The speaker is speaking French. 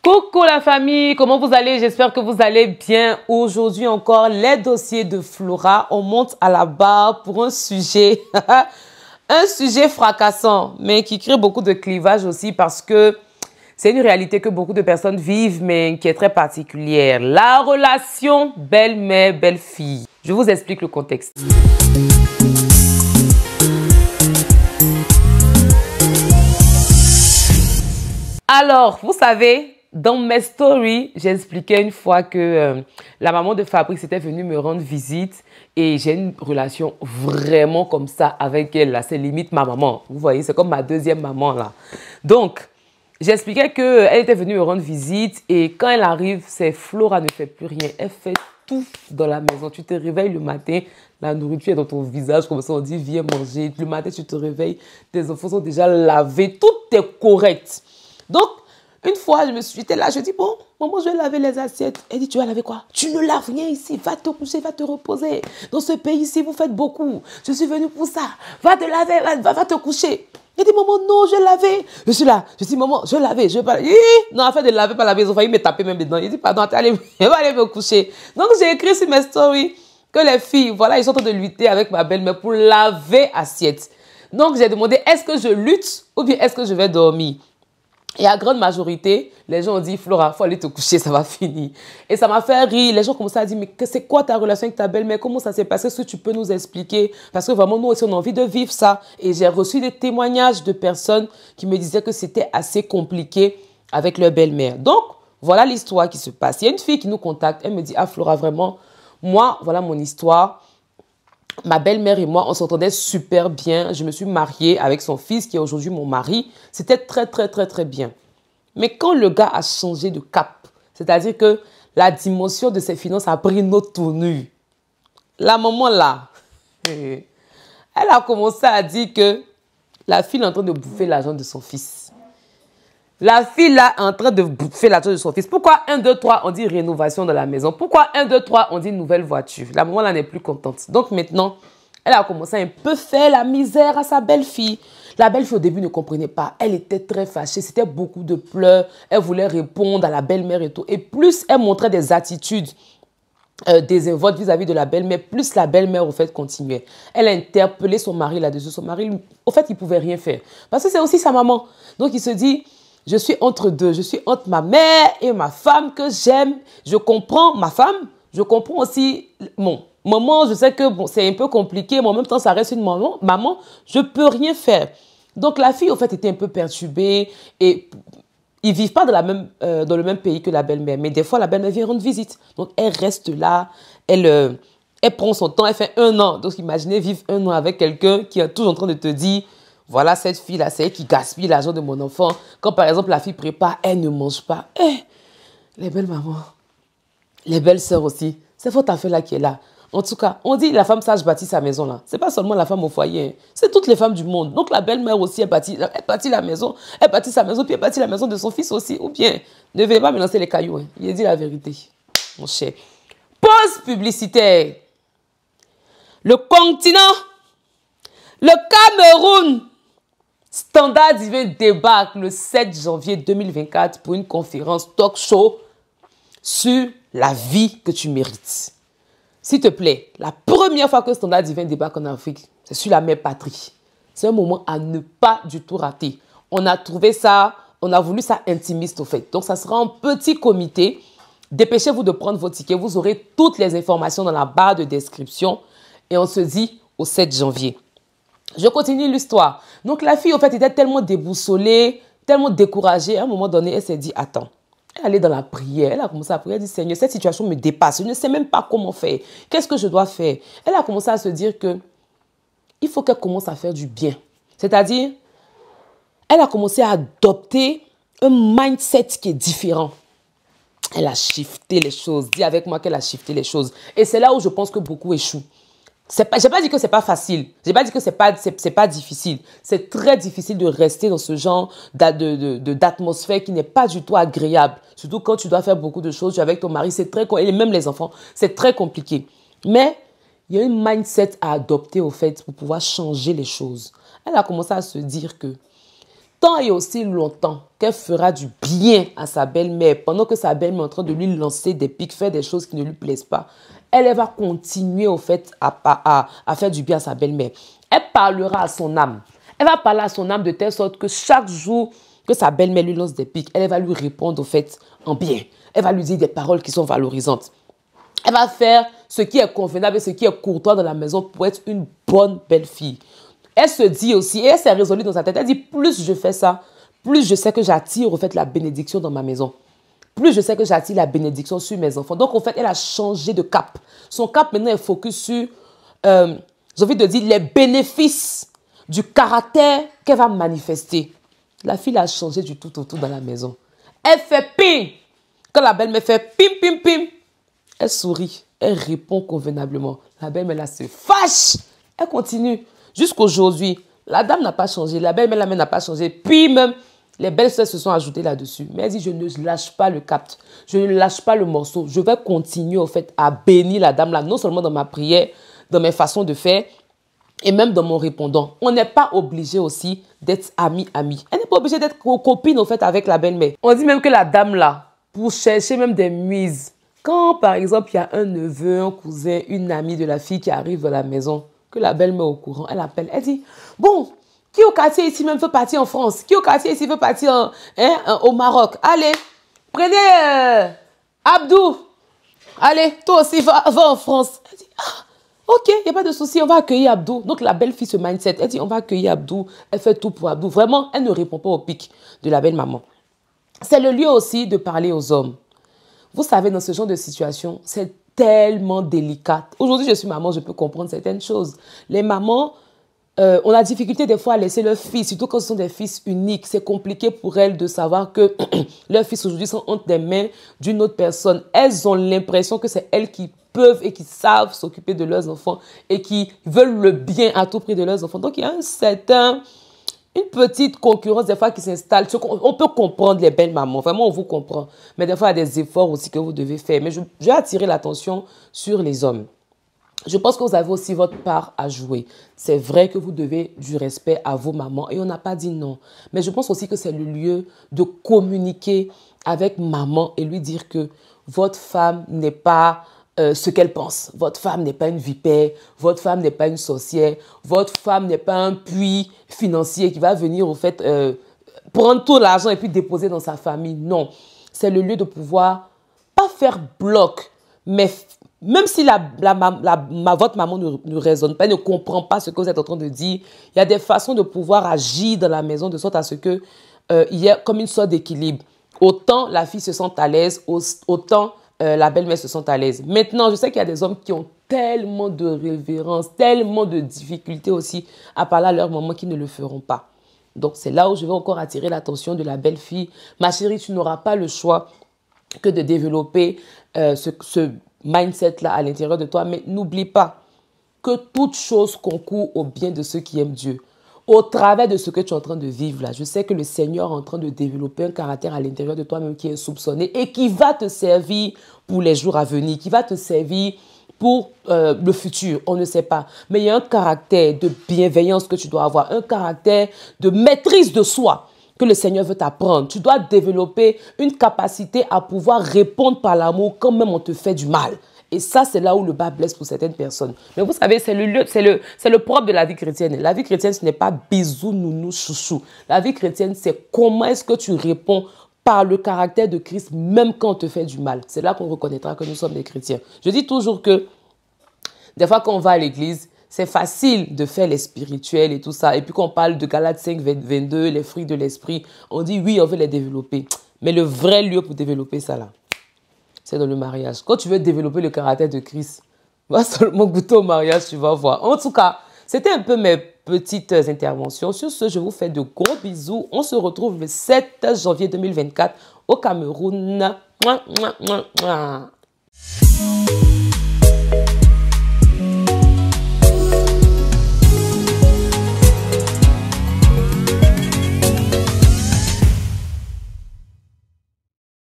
Coucou la famille, comment vous allez? J'espère que vous allez bien. Aujourd'hui encore, les dossiers de Flora. On monte à la barre pour un sujet, un sujet fracassant, mais qui crée beaucoup de clivages aussi parce que c'est une réalité que beaucoup de personnes vivent, mais qui est très particulière. La relation belle-mère, belle-fille. Je vous explique le contexte. Alors, vous savez, dans mes stories, j'expliquais une fois que la maman de Fabrice était venue me rendre visite et j'ai une relation vraiment comme ça avec elle. Là, c'est limite ma maman. Vous voyez, c'est comme ma deuxième maman là. Donc, j'expliquais qu'elle était venue me rendre visite et quand elle arrive, c'est Flora ne fait plus rien. Elle fait tout dans la maison. Tu te réveilles le matin, la nourriture est dans ton visage, comme ça on dit viens manger. Le matin, tu te réveilles, tes enfants sont déjà lavés, tout est correct. Donc, une fois, j'étais là, je dis, bon, maman, je vais laver les assiettes. Elle dit, tu vas laver quoi? Tu ne laves rien ici, va te coucher, va te reposer. Dans ce pays-ci, vous faites beaucoup. Je suis venue pour ça. Va te laver, va te coucher. Elle dit, maman, non, je vais laver. Je suis là, je dis, maman, je vais laver, je vais pas laver. Non, en fait, de laver, pas laver, ils ont failli me taper même dedans. Il dit, pardon, elle va aller me coucher. Donc, j'ai écrit sur mes stories que les filles, voilà, ils sont en train de lutter avec ma belle-mère pour laver assiettes. Donc, j'ai demandé, est-ce que je lutte ou bien est-ce que je vais dormir? Et à grande majorité, les gens ont dit, Flora, il faut aller te coucher, ça va finir. Et ça m'a fait rire. Les gens commençaient à dire, mais c'est quoi ta relation avec ta belle-mère? Comment ça s'est passé? Est-ce que tu peux nous expliquer? Parce que vraiment, nous aussi, on a envie de vivre ça. Et j'ai reçu des témoignages de personnes qui me disaient que c'était assez compliqué avec leur belle-mère. Donc, voilà l'histoire qui se passe. Il y a une fille qui nous contacte. Elle me dit, ah Flora, vraiment, moi, voilà mon histoire. Ma belle-mère et moi, on s'entendait super bien. Je me suis mariée avec son fils, qui est aujourd'hui mon mari. C'était très bien. Mais quand le gars a changé de cap, c'est-à-dire que la dimension de ses finances a pris une autre tournure, la maman là, elle a commencé à dire que la fille est en train de bouffer l'argent de son fils. La fille là est en train de bouffer l'argent de son fils. Pourquoi 1, 2, 3, on dit rénovation de la maison? Pourquoi 1, 2, 3, on dit nouvelle voiture? La maman là n'est plus contente. Donc maintenant, elle a commencé à un peu faire la misère à sa belle-fille. La belle-fille au début ne comprenait pas. Elle était très fâchée. C'était beaucoup de pleurs. Elle voulait répondre à la belle-mère et tout. Et plus elle montrait des attitudes désinvoltes vis-à-vis de la belle-mère, plus la belle-mère au fait continuait. Elle a interpellé son mari là-dessus. Son mari, au fait, il ne pouvait rien faire. Parce que c'est aussi sa maman. Donc il se dit, je suis entre deux. Je suis entre ma mère et ma femme que j'aime. Je comprends ma femme. Je comprends aussi mon maman. Je sais que bon, c'est un peu compliqué, mais en même temps, ça reste une maman. Je ne peux rien faire. Donc, la fille, au fait, était un peu perturbée. Et ils ne vivent pas dans le même pays que la belle-mère. Mais des fois, la belle-mère vient rendre visite. Donc, elle reste là. Elle prend son temps. Elle fait 1 an. Donc, imaginez vivre 1 an avec quelqu'un qui est toujours en train de te dire, voilà, cette fille-là, c'est elle qui gaspille l'argent de mon enfant. Quand, par exemple, la fille prépare, elle ne mange pas. Les belles mamans, les belles sœurs aussi. C'est votre affaire-là qui est là. En tout cas, on dit la femme sage bâtit sa maison là. C'est pas seulement la femme au foyer. Hein. C'est toutes les femmes du monde. Donc la belle-mère aussi, elle bâtit la maison. Elle bâtit sa maison, puis elle bâtit la maison de son fils aussi. Ou bien, ne venez pas me lancer les cailloux. Hein. Il a dit la vérité, mon cher. Pause publicitaire. Le continent, le Cameroun, Standard Divin débarque le 7 janvier 2024 pour une conférence talk show sur la vie que tu mérites. S'il te plaît, la première fois que Standard Divin débarque en Afrique, c'est sur la mère patrie. C'est un moment à ne pas du tout rater. On a trouvé ça, on a voulu ça intimiste au fait. Donc, ça sera un petit comité. Dépêchez-vous de prendre vos tickets. Vous aurez toutes les informations dans la barre de description. Et on se dit au 7 janvier. Je continue l'histoire. Donc, la fille, au fait, était tellement déboussolée, tellement découragée. À un moment donné, elle s'est dit, attends. Elle allait dans la prière. Elle a commencé à prier. Elle a dit, Seigneur, cette situation me dépasse. Je ne sais même pas comment faire. Qu'est-ce que je dois faire? Elle a commencé à se dire que il faut qu'elle commence à faire du bien. C'est-à-dire, elle a commencé à adopter un mindset qui est différent. Elle a shifté les choses. Dis avec moi qu'elle a shifté les choses. Et c'est là où je pense que beaucoup échouent. Je n'ai pas dit que ce n'est pas facile. Je n'ai pas dit que ce n'est pas difficile. C'est très difficile de rester dans ce genre d'atmosphère qui n'est pas du tout agréable. Surtout quand tu dois faire beaucoup de choses. Tu es avec ton mari, c'est très, et même les enfants, c'est très compliqué. Mais il y a une mindset à adopter au fait pour pouvoir changer les choses. Elle a commencé à se dire que tant et aussi longtemps qu'elle fera du bien à sa belle-mère, pendant que sa belle-mère est en train de lui lancer des pics, faire des choses qui ne lui plaisent pas, elle va continuer au fait à faire du bien à sa belle-mère. Elle parlera à son âme. Elle va parler à son âme de telle sorte que chaque jour que sa belle-mère lui lance des pics, elle va lui répondre au fait en bien. Elle va lui dire des paroles qui sont valorisantes. Elle va faire ce qui est convenable et ce qui est courtois dans la maison pour être une bonne belle-fille. Elle se dit aussi, et elle s'est résolue dans sa tête, elle dit, plus je fais ça, plus je sais que j'attire au fait la bénédiction dans ma maison. Plus je sais que j'attire la bénédiction sur mes enfants. Donc, en fait, elle a changé de cap. Son cap, maintenant, est focus sur, j'ai envie de dire, les bénéfices du caractère qu'elle va manifester. La fille a changé du tout au tout dans la maison. Elle fait pim. Quand la belle-mère fait pim, pim, pim, elle sourit. Elle répond convenablement. La belle-mère, là, se fâche. Elle continue. Jusqu'aujourd'hui, la dame n'a pas changé. La belle-mère, n'a pas changé. Puis même, les belles-sœurs se sont ajoutées là-dessus. Mais elle dit, je ne lâche pas le cap. Je ne lâche pas le morceau. Je vais continuer, au fait, à bénir la dame là, non seulement dans ma prière, dans mes façons de faire, et même dans mon répondant. On n'est pas obligé aussi d'être ami-ami. Elle n'est pas obligée d'être copine, au fait, avec la belle-mère. On dit même que la dame là, pour chercher même des mises, quand, par exemple, il y a un neveu, un cousin, une amie de la fille qui arrive à la maison, que la belle-mère est au courant, elle appelle, elle dit, bon, qui au quartier ici même veut partir en France? Qui au quartier ici veut partir au Maroc? Allez, prenez Abdou. Allez, toi aussi, va en France. Elle dit, ah, ok, il n'y a pas de souci, on va accueillir Abdou. Donc la belle-fille se mindset, elle dit, on va accueillir Abdou. Elle fait tout pour Abdou. Vraiment, elle ne répond pas au pic de la belle-maman. C'est le lieu aussi de parler aux hommes. Vous savez, dans ce genre de situation, c'est tellement délicat. Aujourd'hui, je suis maman, je peux comprendre certaines choses. Les mamans ont la difficulté des fois à laisser leurs fils, surtout quand ce sont des fils uniques. C'est compliqué pour elles de savoir que leurs fils aujourd'hui sont entre les mains d'une autre personne. Elles ont l'impression que c'est elles qui peuvent et qui savent s'occuper de leurs enfants et qui veulent le bien à tout prix de leurs enfants. Donc, il y a une petite concurrence des fois qui s'installe. On peut comprendre les belles mamans, vraiment on vous comprend. Mais des fois il y a des efforts aussi que vous devez faire. Mais je vais attirer l'attention sur les hommes. Je pense que vous avez aussi votre part à jouer. C'est vrai que vous devez du respect à vos mamans et on n'a pas dit non. Mais je pense aussi que c'est le lieu de communiquer avec maman et lui dire que votre femme n'est pas ce qu'elle pense. Votre femme n'est pas une vipère, votre femme n'est pas une sorcière, votre femme n'est pas un puits financier qui va venir au fait prendre tout l'argent et puis déposer dans sa famille. Non, c'est le lieu de pouvoir pas faire bloc, mais même si votre maman ne raisonne pas, ne comprend pas ce que vous êtes en train de dire, il y a des façons de pouvoir agir dans la maison de sorte à ce que il y ait comme une sorte d'équilibre. Autant la fille se sent à l'aise, autant la belle-mère se sent à l'aise. Maintenant, je sais qu'il y a des hommes qui ont tellement de révérence, tellement de difficultés aussi à parler à leur maman qui ne le feront pas. Donc, c'est là où je vais encore attirer l'attention de la belle-fille. Ma chérie, tu n'auras pas le choix que de développer ce mindset-là à l'intérieur de toi. Mais n'oublie pas que toute chose concourt au bien de ceux qui aiment Dieu. Au travers de ce que tu es en train de vivre là, je sais que le Seigneur est en train de développer un caractère à l'intérieur de toi-même qui est soupçonné et qui va te servir pour les jours à venir, qui va te servir pour le futur, on ne sait pas. Mais il y a un caractère de bienveillance que tu dois avoir, un caractère de maîtrise de soi que le Seigneur veut t'apprendre. Tu dois développer une capacité à pouvoir répondre par l'amour quand même on te fait du mal. Et ça, c'est là où le bas blesse pour certaines personnes. Mais vous savez, c'est le propre de la vie chrétienne. La vie chrétienne, ce n'est pas bisous, nounou, chouchou. La vie chrétienne, c'est comment est-ce que tu réponds par le caractère de Christ, même quand on te fait du mal. C'est là qu'on reconnaîtra que nous sommes des chrétiens. Je dis toujours que, des fois, quand on va à l'église, c'est facile de faire les spirituels et tout ça. Et puis, quand on parle de Galates 5, 22, les fruits de l'esprit, on dit oui, on veut les développer. Mais le vrai lieu pour développer ça, là, c'est dans le mariage. Quand tu veux développer le caractère de Christ, va seulement goûter au mariage, tu vas voir. En tout cas, c'était un peu mes petites interventions. Sur ce, je vous fais de gros bisous. On se retrouve le 7 janvier 2024 au Cameroun. Mouah, mouah, mouah, mouah.